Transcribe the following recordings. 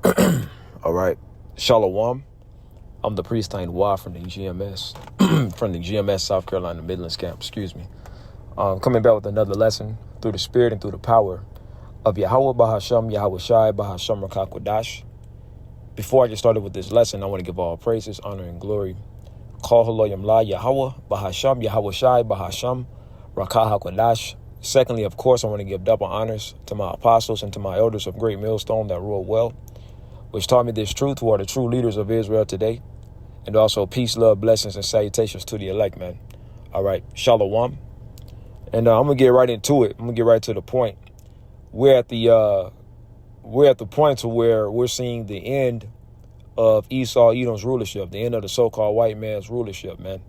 All right. Shalom. I'm the priest Wa from the GMS, from the GMS South Carolina Midlands camp, excuse me. Coming back with another lesson through the spirit and through the power of Yahweh Bahasham, Yahweh Shai, Bahasham Rakakwadash. Before I get started with this lesson, I want to give all praises, honor, and glory. Call Haloyam La Yahweh Bahasham, Yahweh Shai, Bahasham Rakakwadash. Secondly, of course, I want to give double honors to my apostles and to my elders of Great Millstone that rule well, which taught me this truth, who are the true leaders of Israel today. And also peace, love, blessings, and salutations to the elect, man. All right, shalom. And I'm going to get right into it. I'm going to get right to the point. We're at the point to where we're seeing the end of Esau, Edom's rulership, the end of the so-called white man's rulership, man.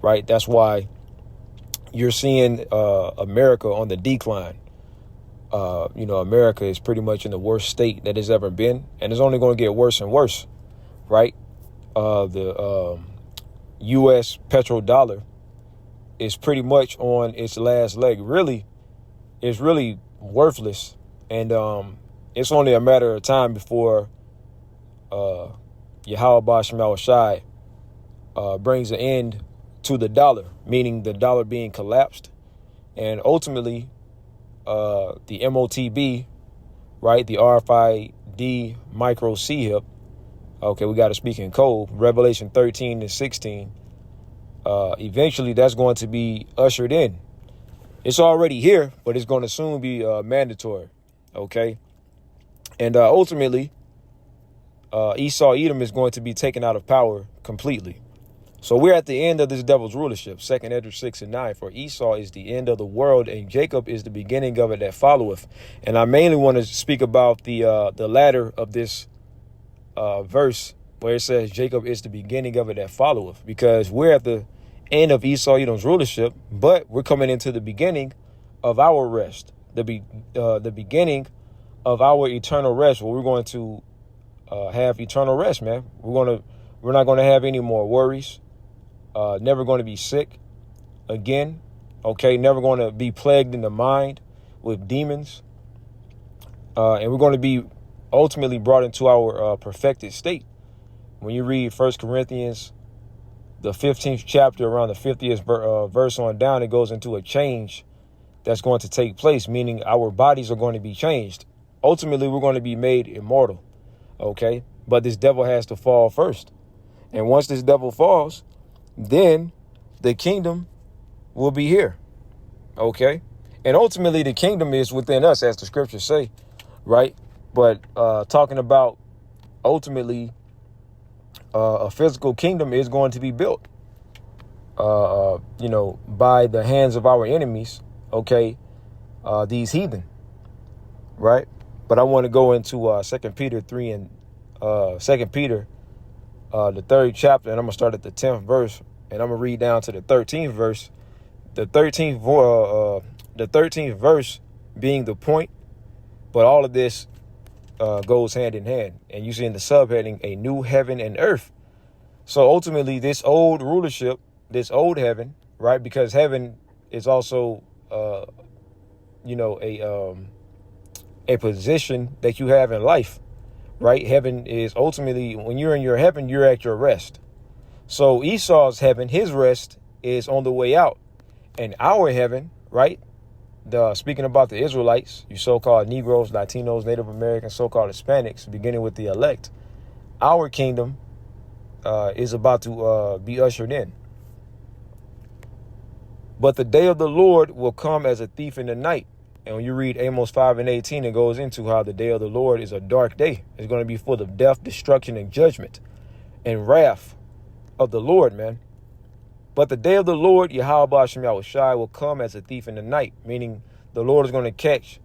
Right? That's why you're seeing America on the decline. America is pretty much in the worst state that it's ever been, and it's only going to get worse and worse, right? The U.S. petrodollar is pretty much on its last leg. Really, it's really worthless, and it's only a matter of time before Yahweh Basham Shai brings an end to the dollar, meaning the dollar being collapsed, and ultimately the MOTB, right, the RFID micro C-HIP. Okay, we got to speak in code. Revelation 13 and 16. Eventually, that's going to be ushered in. It's already here, but it's going to soon be mandatory. Okay, and ultimately, Esau Edom is going to be taken out of power completely. So we're at the end of this devil's rulership. 2nd Ezra 6 and 9. For Esau is the end of the world, and Jacob is the beginning of it that followeth. And I mainly want to speak about the latter of this verse where it says Jacob is the beginning of it that followeth, because we're at the end of Esau Edom's rulership, but we're coming into the beginning of our rest, the beginning of our eternal rest, where we're going to have eternal rest, man. We're not going to have any more worries. Never going to be sick again. Okay, never going to be plagued in the mind with demons, and we're going to be ultimately brought into our perfected state. When you read 1 Corinthians, the 15th chapter, around the 50th verse on down, it goes into a change that's going to take place, meaning our bodies are going to be changed. Ultimately, we're going to be made immortal, okay? But this devil has to fall first. And once this devil falls, then the kingdom will be here, okay? And ultimately, the kingdom is within us, as the scriptures say, right? But talking about ultimately a physical kingdom is going to be built, by the hands of our enemies, okay, these heathen, right? But I want to go into 2 Peter 3 and 2 Peter, the 3rd chapter, and I'm going to start at the 10th verse, and I'm going to read down to the 13th verse. The 13th verse being the point, but all of this goes hand in hand. And you see in the subheading, a new heaven and earth. So ultimately, this old rulership, this old heaven, right? Because heaven is also, a position that you have in life, right? Heaven is ultimately, when you're in your heaven, you're at your rest. So Esau's heaven, his rest is on the way out. And our heaven, right? Speaking about the Israelites, you so-called Negroes, Latinos, Native Americans, so-called Hispanics, beginning with the elect, our kingdom is about to be ushered in. But the day of the Lord will come as a thief in the night. And when you read Amos 5 and 18, it goes into how the day of the Lord is a dark day. It's going to be full of death, destruction, and judgment, and wrath of the Lord, man. But the day of the Lord, Yahweh Basham Yahushai, will come as a thief in the night, meaning the Lord is going to catch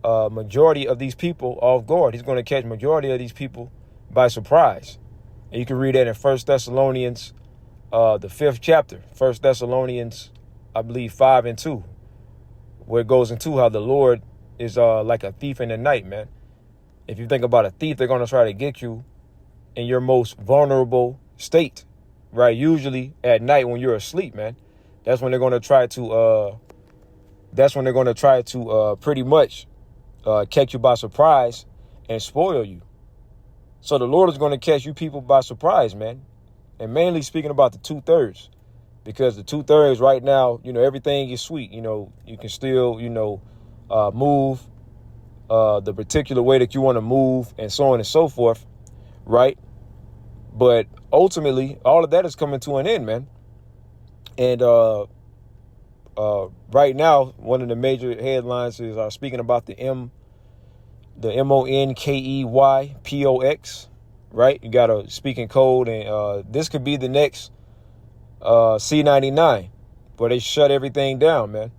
a majority of these people off guard. He's going to catch majority of these people by surprise. And you can read that in 1 Thessalonians, the 5th chapter, 1 Thessalonians, I believe 5 and 2, where it goes into how the Lord is like a thief in the night, man. If you think about a thief, they're going to try to get you in your most vulnerable state, right? Usually at night when you're asleep, man. That's when they're going to try to pretty much catch you by surprise and spoil you. So the Lord is going to catch you people by surprise, man. And mainly speaking about the 2/3, because the 2/3 right now, everything is sweet. You can still, move the particular way that you want to move and so on and so forth. Right. But ultimately, all of that is coming to an end, man. And right now, one of the major headlines is speaking about the MONKEYPOX, right? You got to speak in code, and this could be the next C99, where they shut everything down, man.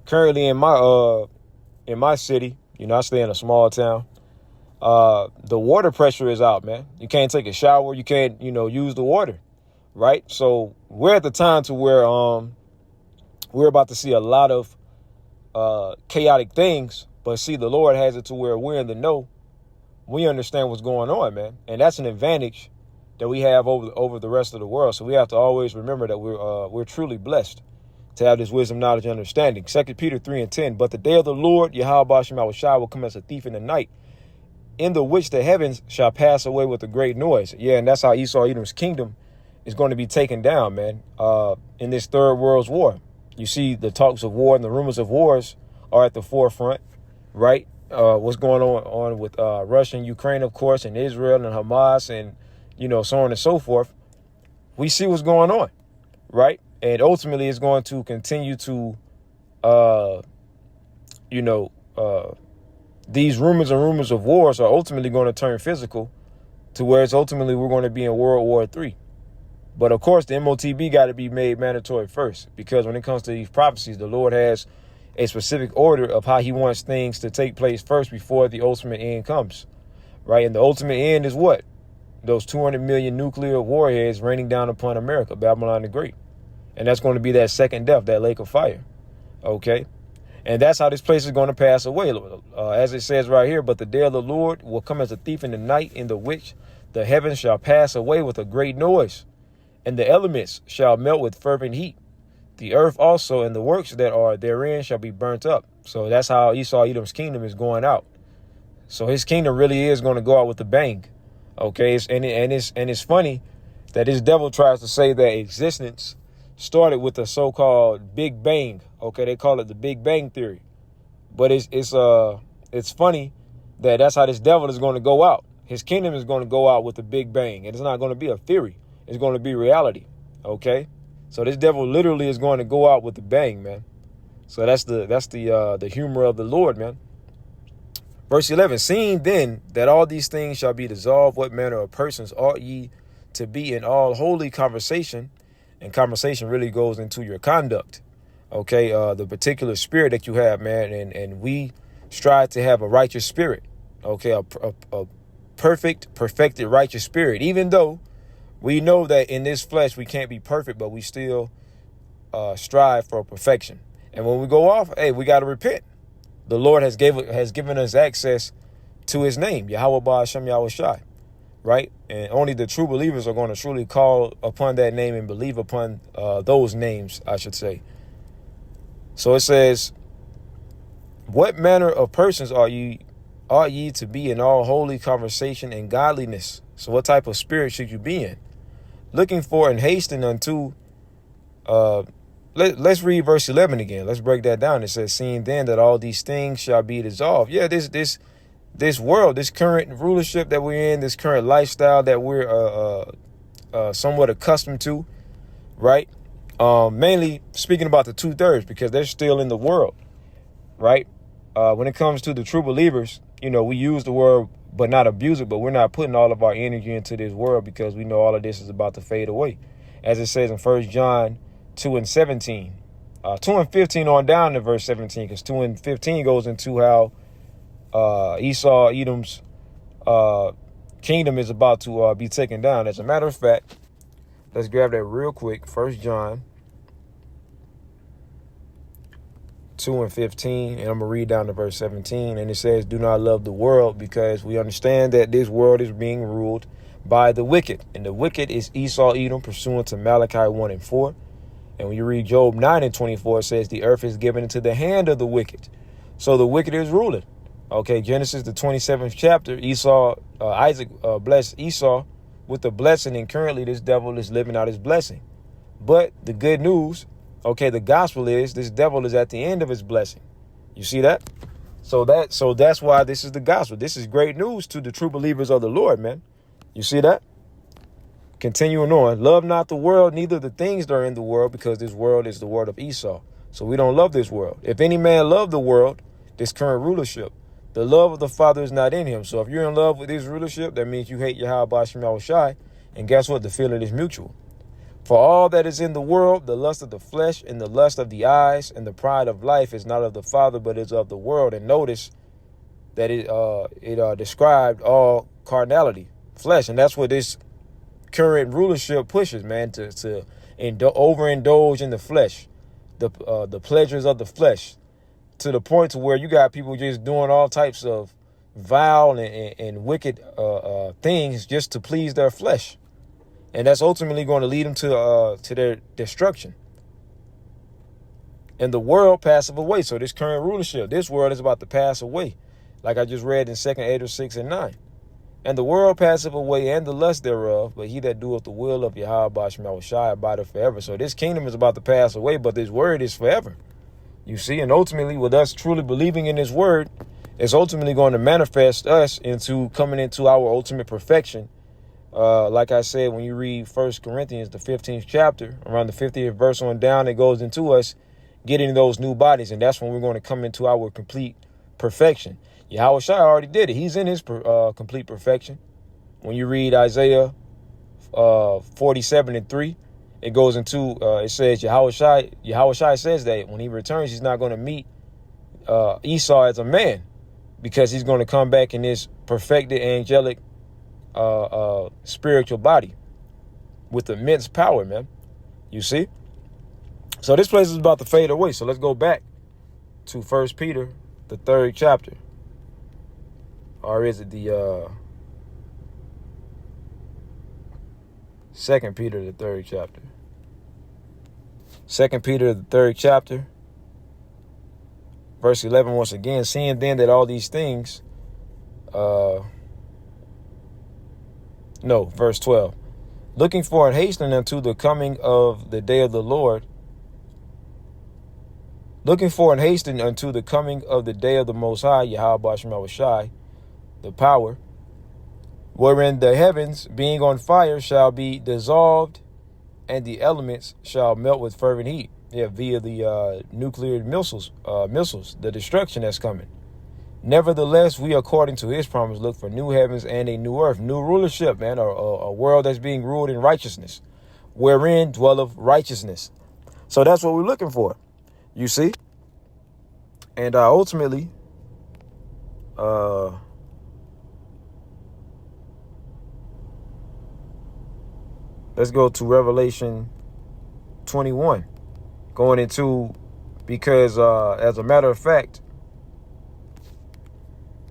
Currently in my city, I stay in a small town. The water pressure is out, man. You can't take a shower. You can't, use the water, right? So we're at the time to where we're about to see a lot of chaotic things. But see, the Lord has it to where we're in the know. We understand what's going on, man. And that's an advantage that we have over the rest of the world. So we have to always remember that we're truly blessed to have this wisdom, knowledge, and understanding. 2 Peter 3:10. But the day of the Lord, Yahweh Shai, will come as a thief in the night, in the which the heavens shall pass away with a great noise. Yeah, and that's how Esau Edom's kingdom is going to be taken down, man, in this third world's war. You see the talks of war and the rumors of wars are at the forefront, right? What's going on with Russia and Ukraine, of course, and Israel and Hamas and, so on and so forth. We see what's going on, right? And ultimately it's going to continue to, these rumors of wars are ultimately going to turn physical to where it's ultimately we're going to be in World War III. But of course, the MOTB got to be made mandatory first, because when it comes to these prophecies, the Lord has a specific order of how he wants things to take place first before the ultimate end comes, right? And the ultimate end is what? Those 200 million nuclear warheads raining down upon America, Babylon the Great. And that's going to be that second death, that lake of fire. Okay. And that's how this place is going to pass away. As it says right here, but the day of the Lord will come as a thief in the night, in the which the heavens shall pass away with a great noise, and the elements shall melt with fervent heat. The earth also and the works that are therein shall be burnt up. So that's how Esau Edom's kingdom is going out. So his kingdom really is going to go out with a bang. Okay. It's funny that this devil tries to say that existence started with the so-called Big Bang. Okay. They call it the Big Bang Theory. But it's funny that that's how this devil is going to go out. His kingdom is going to go out with the Big Bang. And it's not going to be a theory. It's going to be reality. Okay. So this devil literally is going to go out with the bang, man. So that's the humor of the Lord, man. Verse 11, seeing then that all these things shall be dissolved, what manner of persons ought ye to be in all holy conversation? And conversation really goes into your conduct. Okay. The particular spirit that you have, man. And we strive to have a righteous spirit. Okay. A perfected righteous spirit, even though we know that in this flesh we can't be perfect, but we still strive for perfection. And when we go off, hey, we got to repent. The Lord has given us access to his name, Yahweh Ba'ashem Yahweh Shai, right? And only the true believers are going to truly call upon that name and believe upon those names, I should say. So it says, what manner of persons are ye to be in all holy conversation and godliness? So what type of spirit should you be in? Looking for and hastening unto, let's read verse 11 again. Let's break that down. It says, seeing then that all these things shall be dissolved. Yeah, this world, this current rulership that we're in, this current lifestyle that we're somewhat accustomed to, right? Mainly speaking about the 2/3, because they're still in the world, right? When it comes to the true believers, we use the word but not abuse it, but we're not putting all of our energy into this world because we know all of this is about to fade away. As it says in 1 John 2:17, 2:15 on down to verse 17, because 2:15 goes into how Esau Edom's kingdom is about to be taken down. As a matter of fact, let's grab that real quick. 1 John 2:15, and I'm going to read down to verse 17. And it says, do not love the world, because we understand that this world is being ruled by the wicked. And the wicked is Esau Edom, pursuant to Malachi 1:4. And when you read Job 9:24, it says the earth is given into the hand of the wicked. So the wicked is ruling. Okay, Genesis, the 27th chapter, Isaac blessed Esau with the blessing, and currently this devil is living out his blessing. But the good news, okay, the gospel is this devil is at the end of his blessing. You see that? So that's why this is the gospel. This is great news to the true believers of the Lord, man. You see that? Continuing on, love not the world, neither the things that are in the world, because this world is the world of Esau. So we don't love this world. If any man love the world, this current rulership, the love of the Father is not in him. So if you're in love with this rulership, that means you hate Yahweh Shema Shai. And guess what? The feeling is mutual. For all that is in the world, the lust of the flesh and the lust of the eyes and the pride of life is not of the Father, but is of the world. And notice that it described all carnality, flesh. And that's what this current rulership pushes, man, to overindulge in the flesh, the pleasures of the flesh, to the point to where you got people just doing all types of vile and wicked things just to please their flesh. And that's ultimately going to lead them to their destruction. And the world passeth away. So this current rulership, this world is about to pass away. Like I just read in 2 Esdras 6 and 9. And the world passeth away and the lust thereof, but he that doeth the will of Yahweh Shema Shai abideth forever. So this kingdom is about to pass away, but this word is forever. You see, and ultimately with us truly believing in his word, it's ultimately going to manifest us into coming into our ultimate perfection. Like I said, when you read 1 Corinthians, the 15th chapter, around the 50th verse on down, it goes into us getting those new bodies. And that's when we're going to come into our complete perfection. Yahweh Shai already did it. He's in his complete perfection. When you read Isaiah 47 and 3, it goes into, it says Yahweh Shai says that when he returns, he's not going to meet Esau as a man, because he's going to come back in this perfected angelic spiritual body with immense power, man. You see? So this place is about to fade away. So let's go back to 1 Peter, the 3rd chapter. Or is it the 2 Peter, the 3rd chapter? 2 Peter, the 3rd chapter, verse 11, once again, seeing then that all these things, verse 12, looking for and hastening unto the coming of the day of the Lord, looking for and hastening unto the coming of the day of the Most High, Yahweh Shema Shai, the power, wherein the heavens, being on fire, shall be dissolved, and the elements shall melt with fervent heat. Yeah, via the nuclear missiles, the destruction that's coming. Nevertheless, we, according to his promise, look for new heavens and a new earth, new rulership, man, a world that's being ruled in righteousness, wherein dwelleth righteousness. So that's what we're looking for, you see? And ultimately, let's go to Revelation 21, going into, because as a matter of fact,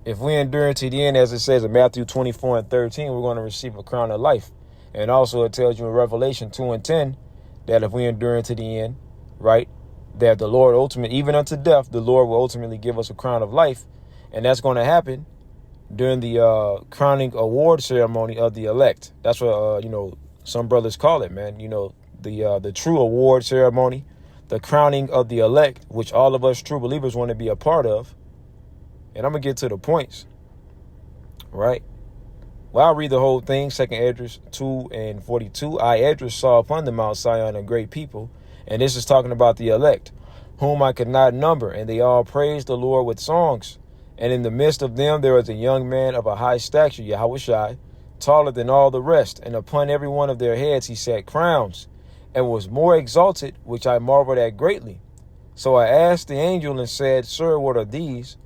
if we endure to the end, as it says in Matthew 24 and 13, we're going to receive a crown of life. And also it tells you in Revelation 2 and 10 that if we endure to the end, right, that the Lord ultimately, even unto death, the Lord will ultimately give us a crown of life. And that's going to happen during the crowning award ceremony of the elect. That's what, some brothers call it, man. The true award ceremony, the crowning of the elect, which all of us true believers want to be a part of. And I'm going to get to the points, right? Well, I'll read the whole thing. 2 Esdras 2 and 42. I, Esdras, saw upon the Mount Sion a great people. And this is talking about the elect, whom I could not number. And they all praised the Lord with songs. And in the midst of them there was a young man of a high stature, Yahweh Shai, taller than all the rest. And upon every one of their heads he set crowns, and was more exalted, which I marveled at greatly. So I asked the angel and said, Sir, what are these?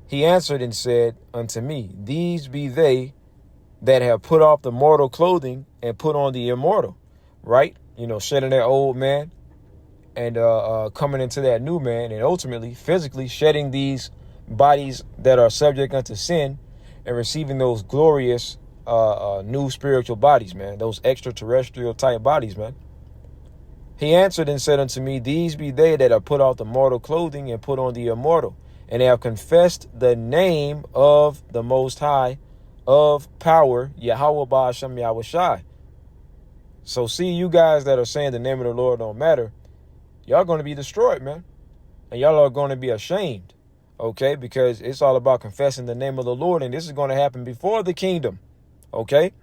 He answered and said unto me, These be they that have put off the mortal clothing and put on the immortal, right? Shedding their old man and coming into that new man, and ultimately physically shedding these bodies that are subject unto sin and receiving those glorious new spiritual bodies, man, those extraterrestrial type bodies, man. He answered and said unto me, These be they that have put off the mortal clothing and put on the immortal. and they have confessed the name of the Most High of power, Yahweh Ba'ashem Yahushai. So see, you guys that are saying the name of the Lord don't matter, y'all going to be destroyed, man. And y'all are going to be ashamed, okay? Because it's all about confessing the name of the Lord, and this is going to happen before the kingdom, okay?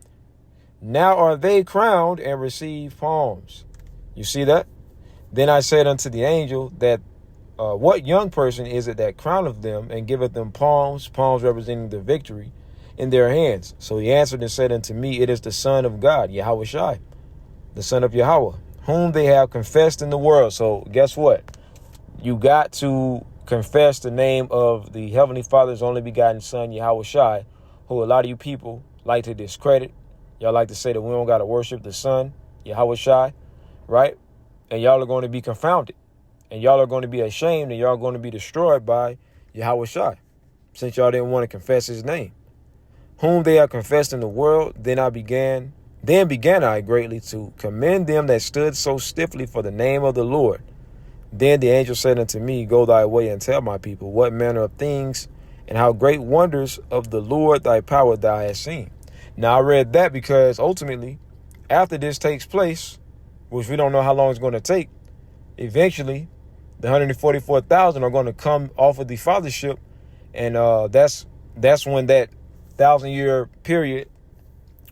Now are they crowned and receive palms. You see that? Then I said unto the angel that what young person is it that crowneth them and giveth them palms, palms representing the victory, in their hands? So he answered and said unto me, it is the Son of God, Yahushai, the Son of Yahweh, whom they have confessed in the world. So guess what? You got to confess the name of the Heavenly Father's only begotten Son, Yahushai, who a lot of you people like to discredit. Y'all like to say that we don't got to worship the Son, Yahushai, right? And y'all are going to be confounded. And y'all are going to be ashamed, and y'all are going to be destroyed by Yahushai, since y'all didn't want to confess his name. Whom they have confessed in the world, then began I greatly to commend them that stood so stiffly for the name of the Lord. Then the angel said unto me, go thy way and tell my people what manner of things and how great wonders of the Lord thy power thou hast seen. Now I read that because ultimately, after this takes place, which we don't know how long it's going to take, eventually the 144,000 are going to come off of the fathership, and that's when that 1,000-year period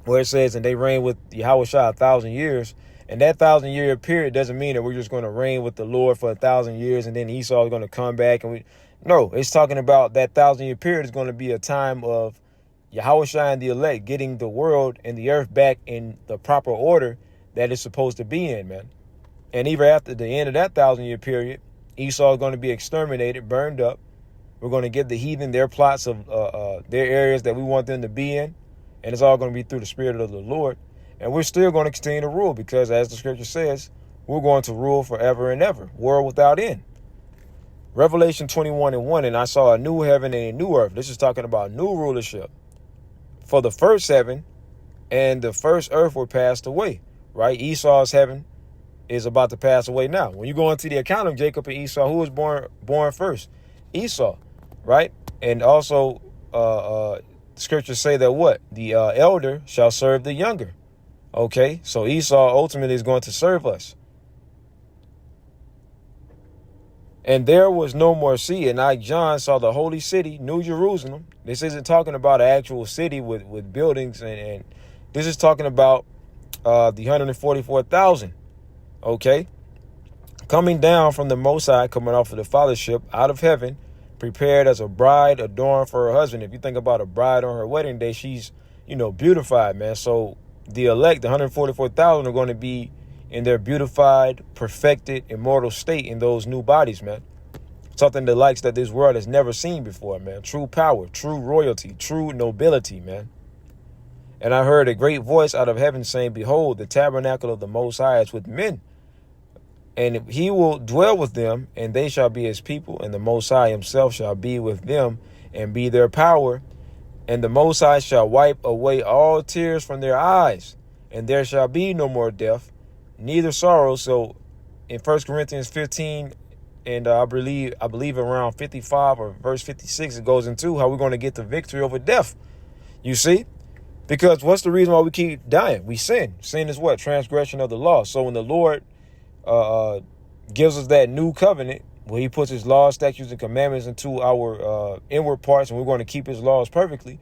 where it says, and they reign with Yahushua 1,000 years. And that 1,000-year period doesn't mean that we're just going to reign with the Lord for 1,000 years and then Esau is going to come back. No, it's talking about that 1,000-year period is going to be a time of Yahushua and the elect getting the world and the earth back in the proper order that it's supposed to be in, man. And even after the end of that 1,000-year period, Esau is going to be exterminated, burned up. We're going to give the heathen their plots of their areas that we want them to be in. And it's all going to be through the Spirit of the Lord. And we're still going to continue to rule because, as the scripture says, we're going to rule forever and ever, world without end. Revelation 21:1, and I saw a new heaven and a new earth. This is talking about new rulership. For the first heaven and the first earth were passed away, right? Esau's heaven is about to pass away now. When you go into the account of Jacob and Esau, who was born first? Esau, right? And also, scriptures say that what? The elder shall serve the younger. Okay, so Esau ultimately is going to serve us. And there was no more sea, and I, John, saw the holy city, New Jerusalem. This isn't talking about an actual city with buildings, and this is talking about the 144,000. Okay, coming down from the Most High, coming off of the fathership out of heaven, prepared as a bride adorned for her husband. If you think about a bride on her wedding day, she's, beautified, man. So the elect, the 144,000, are going to be in their beautified, perfected, immortal state in those new bodies, man. Something the likes that this world has never seen before, man. True power, true royalty, true nobility, man. And I heard a great voice out of heaven saying, behold, the tabernacle of the Most High is with men, and he will dwell with them, and they shall be his people, and the Most High himself shall be with them and be their power. And the Most High shall wipe away all tears from their eyes, and there shall be no more death, neither sorrow. So in 1 Corinthians 15, and I believe around 55 or verse 56, it goes into how we're going to get the victory over death. You see? Because what's the reason why we keep dying? We sin. Sin is what? Transgression of the law. So when the Lord gives us that new covenant, where he puts his laws, statutes, and commandments into our inward parts, and we're going to keep his laws perfectly,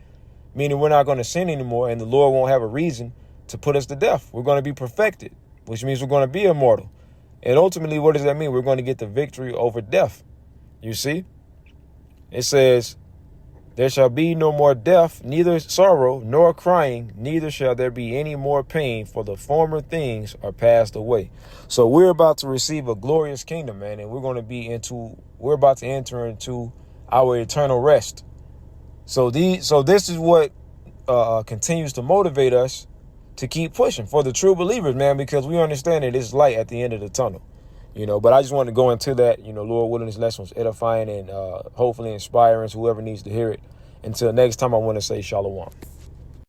meaning we're not going to sin anymore, and the Lord won't have a reason to put us to death. We're going to be perfected, which means we're going to be immortal. And ultimately, what does that mean? We're going to get the victory over death. You see? It says, there shall be no more death, neither sorrow, nor crying, neither shall there be any more pain, for the former things are passed away. So we're about to receive a glorious kingdom, man, and we're about to enter into our eternal rest. So this is what continues to motivate us to keep pushing for the true believers, man, because we understand that it's light at the end of the tunnel. But I just want to go into that. Lord willing, this lesson was edifying and hopefully inspiring to whoever needs to hear it. Until next time, I want to say shalom.